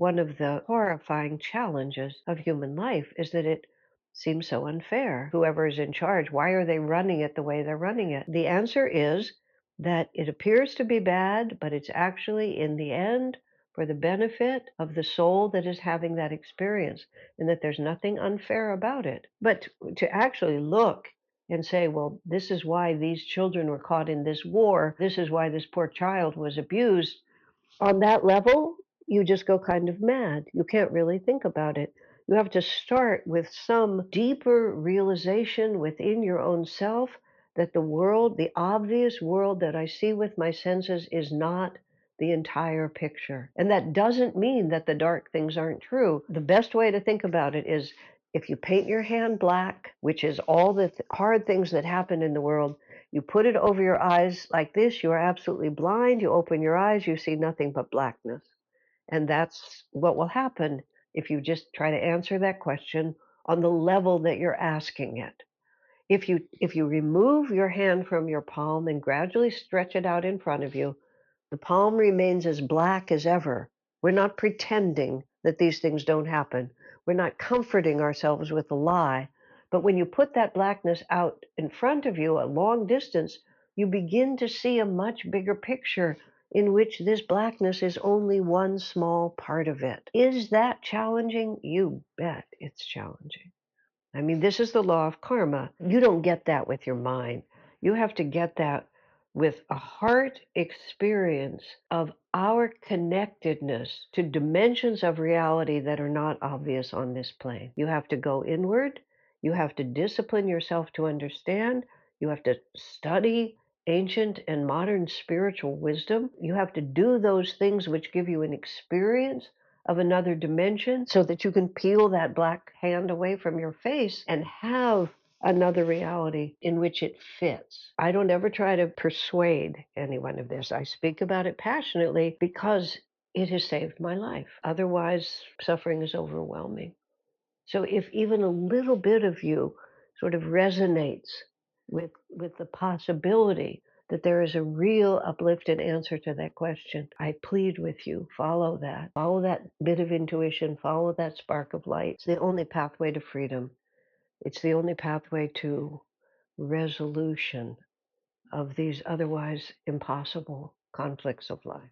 One of the horrifying challenges of human life is that it seems so unfair. Whoever is in charge, why are they running it the way they're running it? The answer is that it appears to be bad, but it's actually, in the end, for the benefit of the soul that is having that experience, and that there's nothing unfair about it. But to actually look and say, well, this is why these children were caught in this war, this is why this poor child was abused, on that level, you just go kind of mad. You can't really think about it. You have to start with some deeper realization within your own self that the world, the obvious world that I see with my senses, is not the entire picture. And that doesn't mean that the dark things aren't true. The best way to think about it is if you paint your hand black, which is all the hard things that happen in the world, you put it over your eyes like this, you are absolutely blind. You open your eyes, you see nothing but blackness. And that's what will happen if you just try to answer that question on the level that you're asking it. If you remove your hand from your palm and gradually stretch it out in front of you, the palm remains as black as ever. We're not pretending that these things don't happen. We're not comforting ourselves with a lie. But when you put that blackness out in front of you a long distance, you begin to see a much bigger picture in which this blackness is only one small part of it. Is that challenging? You bet it's challenging. I mean, this is the law of karma. You don't get that with your mind. You have to get that with a heart experience of our connectedness to dimensions of reality that are not obvious on this plane. You have to go inward. You have to discipline yourself to understand. You have to study ancient and modern spiritual wisdom. You have to do those things which give you an experience of another dimension so that you can peel that black hand away from your face and have another reality in which it fits. I don't ever try to persuade anyone of this. I speak about it passionately because it has saved my life. Otherwise, suffering is overwhelming. So if even a little bit of you sort of resonates with the possibility that there is a real uplifted answer to that question, I plead with you, follow that. Follow that bit of intuition, follow that spark of light. It's the only pathway to freedom. It's the only pathway to resolution of these otherwise impossible conflicts of life.